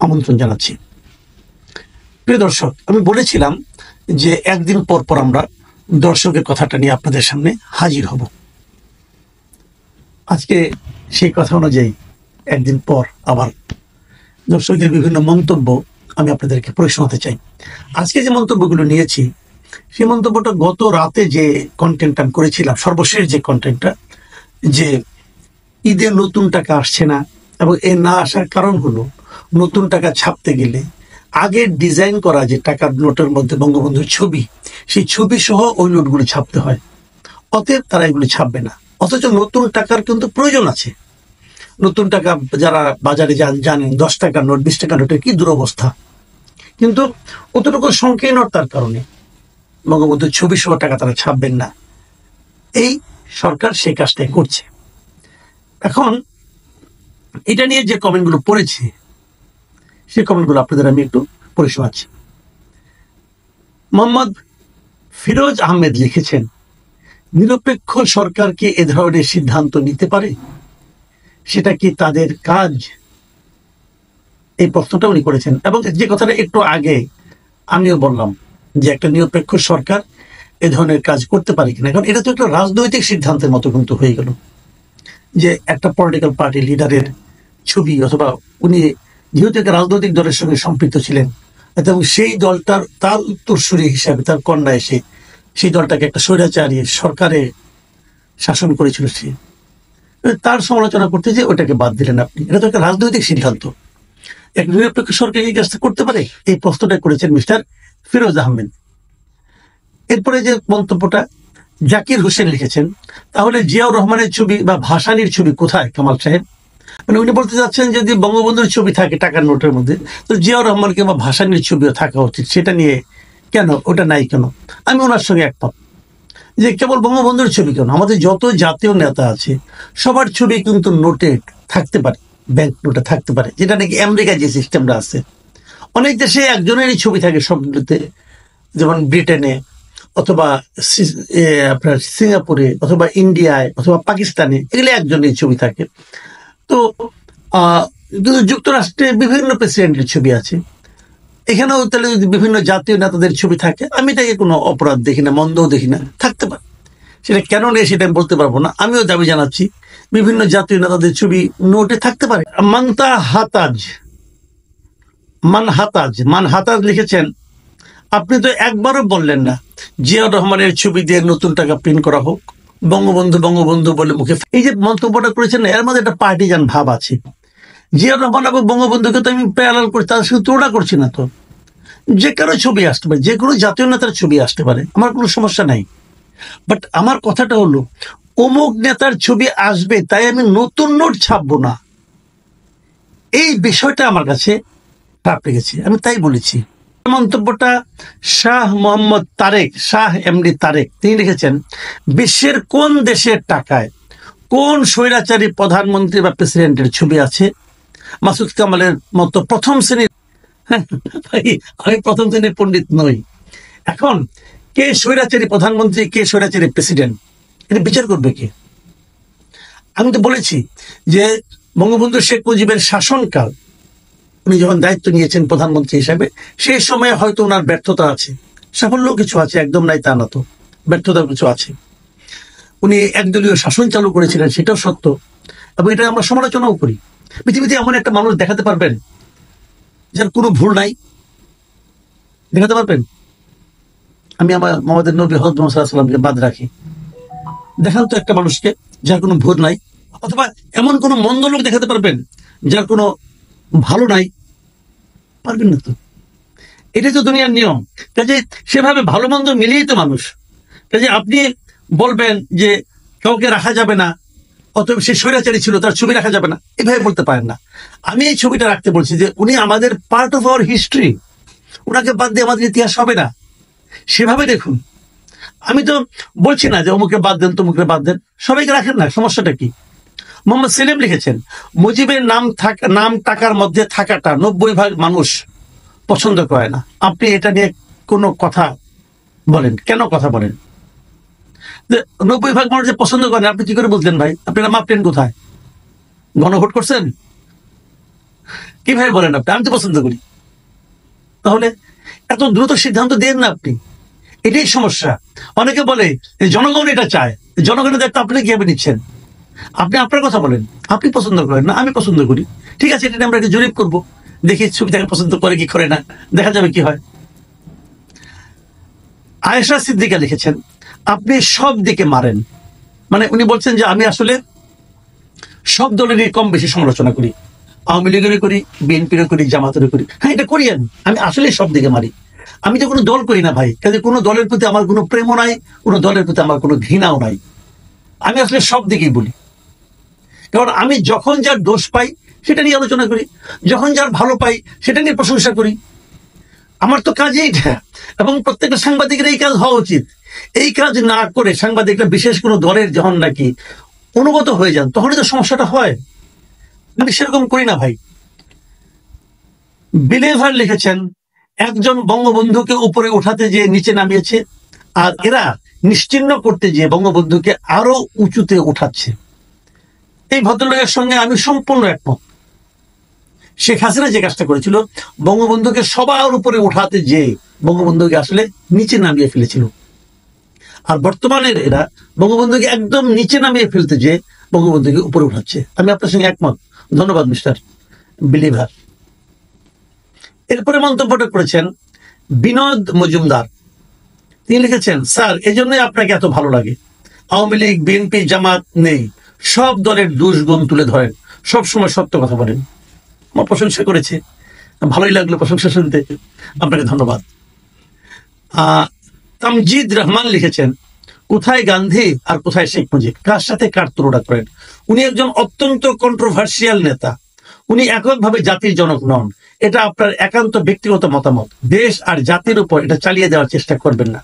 আমন্ত্রণ জানাচ্ছি। প্রিয় দর্শক, আমি বলেছিলাম যে একদিন পর পর আমরা দর্শকের কথাটা নিয়ে আপনাদের সামনে হাজির হব। আজকে সেই কথা অনুযায়ী একদিন পর আবার দর্শকদের বিভিন্ন মন্তব্য আমি আপনাদেরকে শোনাতে চাই। আজকে যে মন্তব্যগুলো নিয়েছি সেই মন্তব্যটা গত রাতে যে কন্টেন্টটা আমি করেছিলাম, সর্বশেষ যে কন্টেন্টটা, যে ঈদে নতুন টাকা আসছে না এবং এ না আসার কারণ হলো নতুন টাকা ছাপতে গেলে আগের ডিজাইন করা যে টাকার নোটের মধ্যে বঙ্গবন্ধুর ছবি, সেই ছবি সহ ওই নোটগুলো ছাপতে হয়। অতএব তারা এগুলো ছাপবে না। অথচ নতুন টাকার কিন্তু প্রয়োজন আছে। নতুন টাকা যারা বাজারে জানেন 10 টাকার নোট 20 টাকার নোটের কি দুরবস্থা, কিন্তু অতটুকু সংকীর্ণতার কারণে বঙ্গবন্ধুর ছবি সহ টাকা তারা ছাপবেন না। এই সরকার সেই কাজটাই করছে। এখন এটা নিয়ে যে কমেন্টগুলো পড়েছি সেই কমেন্টগুলো আপনাদের আমি একটু পড়ে শোনাচ্ছি। মোহাম্মদ ফিরোজ আহমেদ লিখেছেন, নিরপেক্ষ সরকার কি এ ধরনের সিদ্ধান্ত নিতে পারে? সেটা কি তাদের কাজ? এই প্রশ্নটা উনি করেছেন। এবং যে কথাটা একটু আগে আমিও বললাম যে একটা নিরপেক্ষ সরকার এ ধরনের কাজ করতে পারে কিনা, কারণ এটা তো একটা রাজনৈতিক সিদ্ধান্তের মতো কিন্তু হয়ে গেল যে একটা পলিটিক্যাল পার্টি লিডারের ছবি, অথবা উনি যেহেতু একটা রাজনৈতিক দলের সঙ্গে সম্পৃক্ত ছিলেন এবং সেই দলটার তার উত্তরসূরি হিসাবে তার কন্যা এসে সেই দলটাকে একটা স্বৈরাচারী সরকারে শাসন করেছিল, সে তার সমালোচনা করতে যে ওটাকে বাদ দিলেন আপনি। এটা তো একটা রাজনৈতিক সিদ্ধান্ত। এক নিরপেক্ষ সরকার এই কাজটা করতে পারে? এই প্রশ্নটা করেছেন মিস্টার ফিরোজ আহমেদ। এরপরে যে মন্তব্যটা জাকির হোসেন লিখেছেন, তাহলে জিয়াউর রহমানের ছবি বা ভাসানীর ছবি কোথায় কামাল সাহেব? মানে উনি বলতে চাচ্ছেন যদি বঙ্গবন্ধুর ছবি থাকে টাকার নোটের মধ্যে, তো জিয়াউর রহমান কিংবা ভাসানীর ছবিও থাকা উচিত। সেটা নিয়ে কেন ওটা নাই কেন? আমি ওনার সঙ্গে একমত যে কেবল বঙ্গবন্ধুর ছবি কেন, আমাদের যত জাতীয় নেতা আছে সবার ছবি কিন্তু নোটে থাকতে পারে, ব্যাংক নোটে থাকতে পারে, যেটা নাকি আমেরিকায় যে সিস্টেমটা আছে। অনেক দেশে একজনেরই ছবি থাকে সবগুলোতে, যেমন ব্রিটেনে অথবা আপনার সিঙ্গাপুরে অথবা ইন্ডিয়ায় অথবা পাকিস্তানে, এগুলো একজনের ছবি থাকে। তো যুক্তরাষ্ট্রে বিভিন্ন প্রেসিডেন্টের ছবি আছে। এখানেও তাহলে যদি বিভিন্ন জাতীয় নেতাদের ছবি থাকে, আমি এটাকে কোনো অপরাধ দেখি না, মন্দও দেখি না, থাকতে পারে। সেটা কেন নেই সেটা আমি বলতে পারবো না। আমিও দাবি জানাচ্ছি বিভিন্ন জাতীয় নেতাদের ছবি নোটে থাকতে পারে। মানহাতাজ লিখেছেন, আপনি তো একবারও বললেন না জিয়াউর রহমানের ছবি দিয়ে নতুন টাকা প্রিন্ট করা হোক, বঙ্গবন্ধু বঙ্গবন্ধু বলে মুখে। এই যে মন্তব্যটা করেছেন এর মধ্যে একটা পার্টিজান ভাব আছে। জিয়াউর রহমান এবং বঙ্গবন্ধুকে তো আমি প্যারালাল করছি, তার সাথে তুলনা করছি না তো। যে কারো ছবি আসতে পারে, যে কোনো জাতীয় নেতার ছবি আসতে পারে, আমার কোনো সমস্যা নাই। বাট আমার কথাটা হলো অমুক নেতার ছবি আসবে তাই আমি নতুন নোট ছাপবো না, এই বিষয়টা আমার কাছে খারাপ লেগেছে, আমি তাই বলেছি। মন্তব্যটা শাহ মোহাম্মদ তারেক, শাহ এমডি তারেক, তিনি লিখেছেন, বিশ্বের কোন দেশের টাকায় কোন স্বৈরাচারী প্রধানমন্ত্রী বা প্রেসিডেন্টের ছবি আছে? মাসুদ কামালের মতো প্রথম শ্রেণীর, আমি প্রথম শ্রেণীর পণ্ডিত নই। এখন কে স্বৈরাচারী প্রধানমন্ত্রী, কে স্বৈরাচারী প্রেসিডেন্ট, এটা বিচার করবে কে? আমি তো বলেছি যে বঙ্গবন্ধু শেখ মুজিবের শাসনকাল, উনি যখন দায়িত্ব নিয়েছেন প্রধানমন্ত্রী হিসাবে, সেই সময় হয়তো ওনার ব্যর্থতা আছে, সাফল্য কিছু আছে, একদম নাই তা না, তো ব্যর্থতা কিছু আছে। উনি একদলীয় শাসন চালু করেছিলেন, সেটাও সত্য, এবং এটা আমরা সমালোচনাও করি। পৃথিবীতে এমন একটা মানুষ দেখাতে পারবেন যার কোনো ভুল নাই? দেখাতে পারবেন? আমি আমাদের নবী হযরত মুহাম্মদ সাল্লাল্লাহু আলাইহি ওয়াসাল্লামকে বাদ রাখি, দেখান তো একটা মানুষকে যার কোনো ভুল নাই। অথবা এমন কোনো মন্দ লোক দেখাতে পারবেন যার কোনো ভালো নাই? পারবেন না তো। এটাই তো দুনিয়ার নিয়ম। কাজে সেভাবে ভালো মন্দ মিলিয়েই তো মানুষ। কাজে আপনি বলবেন যে কাউকে রাখা যাবে না, অথবা সে স্বৈরাচারী ছিল তার ছবি রাখা যাবে না, এভাবে বলতে পারেন না। আমি এই ছবিটা রাখতে বলছি যে উনি আমাদের পার্ট অফ আওয়ার হিস্ট্রি, ওনাকে বাদ দিয়ে আমাদের ইতিহাস হবে না, সেভাবে দেখুন। আমি তো বলছি না যে অমুকে বাদ দেন তমুকে বাদ দেন, সবাইকে রাখেন না, সমস্যাটা কি? মোহাম্মদ সেলিম লিখেছেন, মুজিবের নাম টাকার মধ্যে থাকাটা 90% মানুষ পছন্দ করে না। আপনি এটা নিয়ে কোনো কথা বলেন, কেন কথা বলেন? 90% মানুষ যে পছন্দ করেন আপনি কি করে বুঝলেন ভাই? আপনারা মাপলেন কোথায়? গণভোট করছেন? কিভাবে বলেন আপনি? আমি তো পছন্দ করি। তাহলে এত দ্রুত সিদ্ধান্ত দেন না আপনি, এটাই সমস্যা। অনেকে বলে জনগণ এটা চায়, জনগণের দায়িত্ব আপনি কিভাবে নিচ্ছেন? আপনি আপনার কথা বলেন, আপনি পছন্দ করেন না, আমি পছন্দ করি, ঠিক আছে, এটা নিয়ে আমরা একটা জরিপ করবো, দেখি ছবিটাকে পছন্দ করে কি করে না, দেখা যাবে কি হয়। আয়েশা সিদ্দিকা লিখেছেন, আপনি সব দিকে মারেন, মানে উনি বলছেন যে আমি আসলে সব দলেরই কম বেশি সমালোচনা করি, আওয়ামী লীগেরও করি, বিএনপিরও করি, জামাতেরও করি। হ্যাঁ, এটা করি, আমি আসলে সব দিকে মারি। আমি তো কোনো দল করি না ভাই, কাজে কোনো দলের প্রতি আমার কোনো প্রেমও নাই, কোনো দলের প্রতি আমার কোনো ঘৃণাও নাই। আমি আসলে সব দিকেই বলি, কারণ আমি যখন যার দোষ পাই সেটা নিয়ে আলোচনা করি, যখন যার ভালো পাই সেটা নিয়ে প্রশংসা করি। আমার তো কাজই এটা, এবং প্রত্যেকটা সাংবাদিকের এই কাজ হওয়া উচিত। এই কাজ না করে সাংবাদিকরা বিশেষ কোনো দলের যখন নাকি অনুগত হয়ে যান, তখনই তো সমস্যাটা হয়। আমি সেরকম করি না ভাই। বিলেভার লিখেছেন, একজন বঙ্গবন্ধুকে উপরে উঠাতে যে নিচে নামিয়েছে, আর এরা নিশ্চিহ্ন করতে যে বঙ্গবন্ধুকে আরো উঁচুতে উঠাচ্ছে। এই ভদ্রলোকের সঙ্গে আমি সম্পূর্ণ একমত। শেখ হাসিনা যে কাজটা করেছিল, বঙ্গবন্ধুকে সবার উপরে উঠাতে যে বঙ্গবন্ধুকে আসলে নিচে নামিয়ে ফেলেছিল, আর বর্তমানের এরা বঙ্গবন্ধুকে একদম নিচে নামিয়ে ফেলতে যে বঙ্গবন্ধুকে উপরে উঠাচ্ছে। আমি আপনার সঙ্গে একমত। ধন্যবাদ মিস্টার বিলিভার। এরপরে মন্তব্যটা করেছেন বিনোদ মজুমদার। তিনি লিখেছেন, স্যার, এজন্যই আপনাকে এত ভালো লাগে। আওয়ামী লীগ, বিএনপি, জামাত নেই, সব দলের দুষ্গুণ তুলে ধরেন, সবসময় সত্য কথা বলেন। আমার প্রশংসা করেছে, ভালোই লাগলো প্রশংসা শুনতে, আপনাকে ধন্যবাদ। তামজিদ রহমান লিখেছেন, কোথায় গান্ধী আর কোথায় শেখ মুজিব, কার সাথে কার তুলনা করেন? উনি একজন অত্যন্ত কন্ট্রোভার্সিয়াল নেতা, উনি এককভাবে জাতির জনক নন। এটা আপনার একান্ত ব্যক্তিগত মতামত, দেশ আর জাতির উপর এটা চালিয়ে দেওয়ার চেষ্টা করবেন না।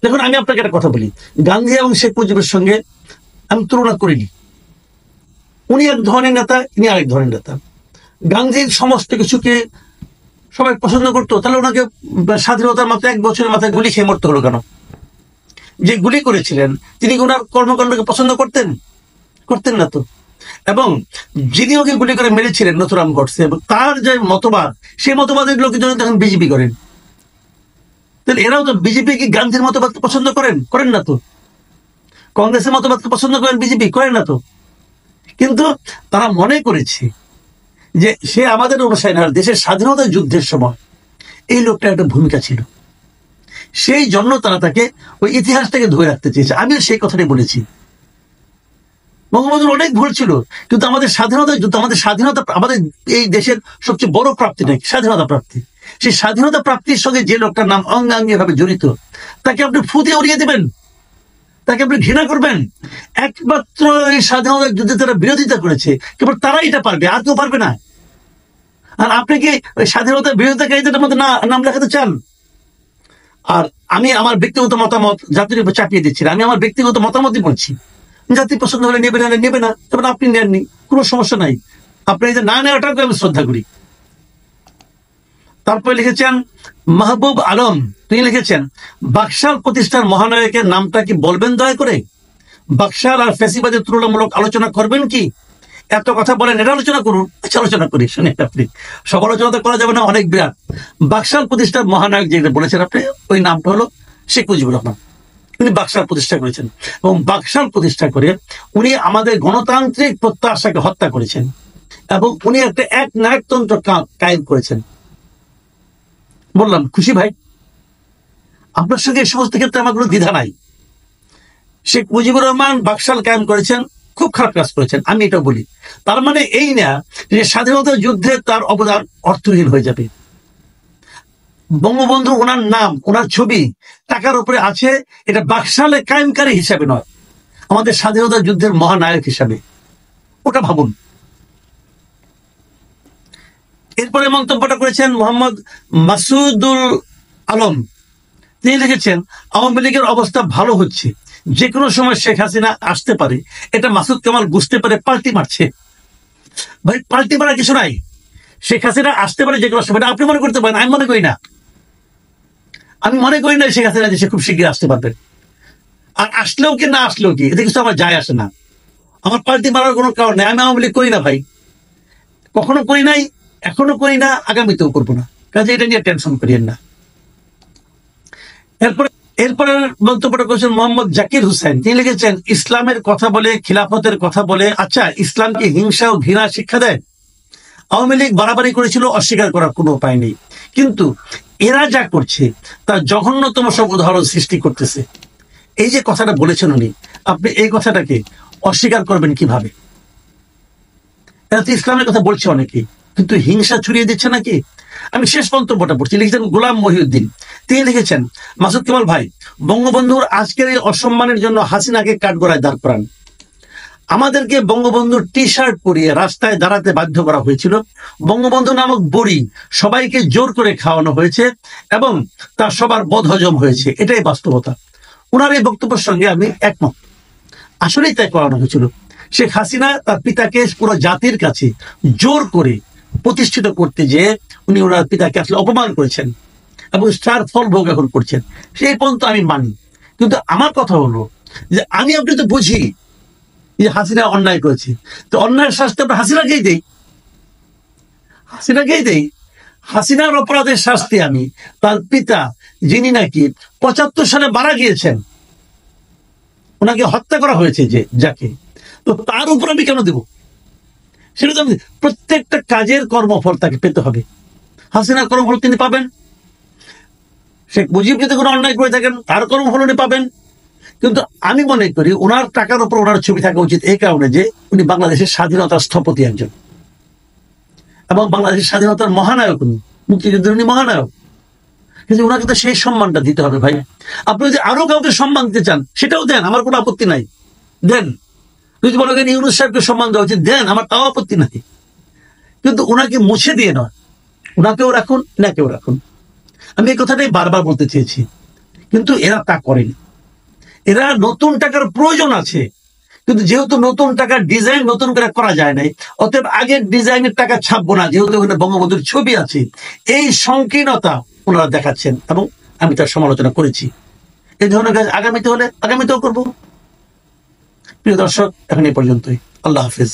দেখুন, আমি আপনাকে একটা কথা বলি, গান্ধী এবং শেখ মুজিবের সঙ্গে আমি তুলনা করিনি। উনি এক ধরনের নেতা, ইনি আরেক ধরনের নেতা। গান্ধীর সমস্ত কিছুকে সবাই পছন্দ করতো, তাহলে ওনাকে স্বাধীনতার মাত্র 1 বছরের মাথায় গুলি খেয়ে মরতে হলো কেন? যে গুলি করেছিলেন তিনি ওনার কর্মকাণ্ডকে পছন্দ করতেন? করতেন না তো। এবং যিনি ওকে গুলি করে মেরেছিলেন নথুরাম গডসে, এবং তার যে মতবাদ, সেই মতবাদের লোকজন তখন বিজেপি করেন। তাহলে এরাও তো বিজেপি কি গান্ধীর মতবাদকে পছন্দ করেন? করেন না তো। কংগ্রেসের মতবাদকে পছন্দ করেন বিজেপি? করেন না তো। কিন্তু তারা মনে করেছে যে সে আমাদের অনুসারী, দেশের স্বাধীনতা যুদ্ধের সময় এই লোকটা একটা ভূমিকা ছিল, সেই জন্য তারা তাকে ওই ইতিহাসটাকে ধরে রাখতে চেয়েছে। আমিও সেই কথাটাই বলেছি। বঙ্গবন্ধুর অনেক ভুল ছিল, কিন্তু আমাদের স্বাধীনতা যুদ্ধ, আমাদের স্বাধীনতা, আমাদের এই দেশের সবচেয়ে বড় প্রাপ্তি নাকি স্বাধীনতা প্রাপ্তি। সেই স্বাধীনতা প্রাপ্তির সঙ্গে যে লোকটার নাম অঙ্গাঙ্গি ভাবে জড়িত, তাকে আপনি ফুটিয়ে উড়িয়ে দেবেন, তাকে আপনি ঘৃণা করবেন? একমাত্র এই স্বাধীনতা যুদ্ধে তারা বিরোধিতা করেছে, কেবল তারাই এটা পারবে, আর কেউ পারবে না। আর আপনি কি ওই স্বাধীনতার বিরোধিতাকারীদের মধ্যে নাম লেখাতে চান? আর আমি আমার ব্যক্তিগত মতামত জাতির উপর চাপিয়ে দিচ্ছি না, আমি আমার ব্যক্তিগত মতামতই বলছি। জাতি পছন্দ হলে নেবে, না নেবে না, তবে আপনি নেননি, কোনো সমস্যা নাই। আপনি এই যে না নেওয়াটাকে আমি শ্রদ্ধা করি। তারপরে লিখেছেন মাহবুব আলম, তিনি লিখেছেন, বাকশাল প্রতিষ্ঠার মহানায়কের নামটা কি বলবেন দয়া করে? বাকশাল আর ফ্যাসিবাদের তুলনামূলক আলোচনা করবেন কি? এত কথা বলেন, এটা আলোচনা করুন। আচ্ছা, আলোচনা করি, শুনে আপনি। সব আলোচনা তো করা যাবে না, অনেক বিরাট। বাকশাল প্রতিষ্ঠার মহানায়ক যেটা বলেছেন আপনি, ওই নামটা হলো শেখ মুজিবুর রহমান। উনি বাকশাল প্রতিষ্ঠা করেছেন, এবং বাকশাল প্রতিষ্ঠা করে উনি আমাদের গণতান্ত্রিক প্রত্যাশাকে হত্যা করেছেন, এবং উনি একটা এক নায়কতন্ত্র কায়েম করেছেন। বললাম, খুশি ভাই, আপনার সঙ্গে এই সমস্ত ক্ষেত্রে আমার কোনো দ্বিধা নাই। শেখ মুজিবুর রহমান বাকশাল কায়েম করেছেন, খুব খারাপ কাজ করেছেন, আমি এটা বলি। তার মানে এই না যে স্বাধীনতা যুদ্ধে তার অবদান অর্থহীন হয়ে যাবে। বঙ্গবন্ধু, ওনার নাম, ওনার ছবি টাকার উপরে আছে, এটা বাকশালে কায়েমকারী হিসাবে নয়, আমাদের স্বাধীনতা যুদ্ধের মহানায়ক হিসাবে। ওটা ভাবুন। এরপরে মন্তব্যটা করেছেন মোহাম্মদ মাসুদুল আলম। তিনি লিখেছেন, আওয়ামী লীগের অবস্থা ভালো হচ্ছে, যে কোনো সময় শেখ হাসিনা আসতে পারে, এটা মাসুদ কামাল বুঝতে পারে পাল্টি মারছে। ভাই, পাল্টি মারার কিছু নাই। শেখ হাসিনা আসতে পারে যে কোনো সময়, আপনি মনে করতে পারেন, আমি মনে করি না। আমি মনে করি না শেখ হাসিনা দেশে খুব শীঘ্রই আসতে পারবেন। আর আসলেও কি না আসলেও কি, এতে কিছু আমার যায় আসে না। আমার পাল্টি মারার কোনো কারণ নেই। আমি আওয়ামী লীগ করি না ভাই, কখনো করি নাই, এখনো করি না, আগামীতেও করবো না, কাজে এটা নিয়ে টেনশন করিয়েন না। এরপরে এরপরে মন্তব্যটা করেছেন মোহাম্মদ জাকির হোসেন। তিনি লিখেছেন, ইসলামের কথা বলে, খিলাফতের কথা বলে, আচ্ছা ইসলাম কি হিংসা ও ঘৃণা শিক্ষা দেয়? আওয়ামী লীগ বাড়াবাড়ি করেছিল, অস্বীকার করার কোনো উপায় নেই, কিন্তু এরা যা করছে তার জঘন্যতম সব উদাহরণ সৃষ্টি করতেছে। এই যে কথাটা বলেছেন উনি, আপনি এই কথাটাকে অস্বীকার করবেন কিভাবে? এরা তো ইসলামের কথা বলছে অনেকেই, কিন্তু হিংসা ছড়িয়ে দিচ্ছে নাকি? আমি শেষ মন্তব্যটা পড়ছি, লিখেছেন গোলাম মহিউদ্দিন। তিনি লিখেছেন, মাসুদ কামাল ভাই, বঙ্গবন্ধুর আজকের এই অসম্মানের জন্য হাসিনাকে কাঠগড়ায় দাঁড় করান। আমাদেরকে বঙ্গবন্ধুর টি শার্ট পরিয়ে রাস্তায় দাঁড়াতে বাধ্য করা হয়েছিল, বঙ্গবন্ধু নামক বড়ি সবাইকে জোর করে খাওয়ানো হয়েছে এবং তার সবার বদহজম হয়েছে, এটাই বাস্তবতা। ওনার এই বক্তব্যের সঙ্গে আমি একমত, আসলেই তাই করানো হয়েছিল। শেখ হাসিনা তার পিতাকে পুরো জাতির কাছে জোর করে প্রতিষ্ঠিত করতে যে উনি ওনার পিতাকে আসলে অপমান করেছেন এবং তার ফল ভোগ এখন করছেন, সেই পর্যন্ত আমি মানি। কিন্তু আমার কথা হলো যে আমি আপনি তো বুঝি যে হাসিনা অন্যায় করেছে, তো অন্যায়ের শাস্তি আমরা হাসিনাকেই দেই, হাসিনাকেই দেই। হাসিনার অপরাধের শাস্তি আমি, তার পিতা যিনি নাকি ৭৫ সালে মারা গিয়েছেন, ওনাকে হত্যা করা হয়েছে যে যাকে, তো তার উপর আমি কেন দেব? সেটা তো প্রত্যেকটা কাজের কর্মফল তাকে পেতে হবে। হাসিনার কর্মফল তিনি পাবেন, শেখ মুজিব যদি কোনো অন্যায় করে থাকেন তার কর্মফল উনি পাবেন। কিন্তু আমি মনে করি ওনার টাকার উপর ওনার ছবি থাকা উচিত এই কারণে যে উনি বাংলাদেশের স্বাধীনতার স্থপতি একজন, এবং বাংলাদেশের স্বাধীনতার মহানায়ক উনি, মুক্তিযুদ্ধের উনি মহানায়ক। কিন্তু ওনাকে তো সেই সম্মানটা দিতে হবে ভাই। আপনি যদি আরো কাউকে সম্মান দিতে চান সেটাও দেন, আমার কোনো আপত্তি নাই, দেন। যদি বলো ইউনূস সাহেবকে সম্মান দেওয়া উচিত, দেন, আমার তাও আপত্তি নাই। কিন্তু ওনাকে মুছে দিয়ে নয়, ওনাকেও রাখুন, এনাকেও রাখুন। আমি এই কথাটাই বারবার বলতে চেয়েছি, কিন্তু এরা তা করেনি। এরা নতুন টাকার প্রয়োজন আছে, কিন্তু যেহেতু নতুন টাকার ডিজাইন নতুন করে করা যায় নাই, অতএব আগের ডিজাইনের টাকা ছাপবো না, যেহেতু ওখানে বঙ্গবন্ধুর ছবি আছে। এই সংকীর্ণতা ওনারা দেখাচ্ছেন এবং আমি তার সমালোচনা করেছি। এই ধরনের কাজ আগামীতে হলে আগামীতেও করবো। প্রিয় দর্শক, এখন এই পর্যন্তই। আল্লাহ হাফিজ।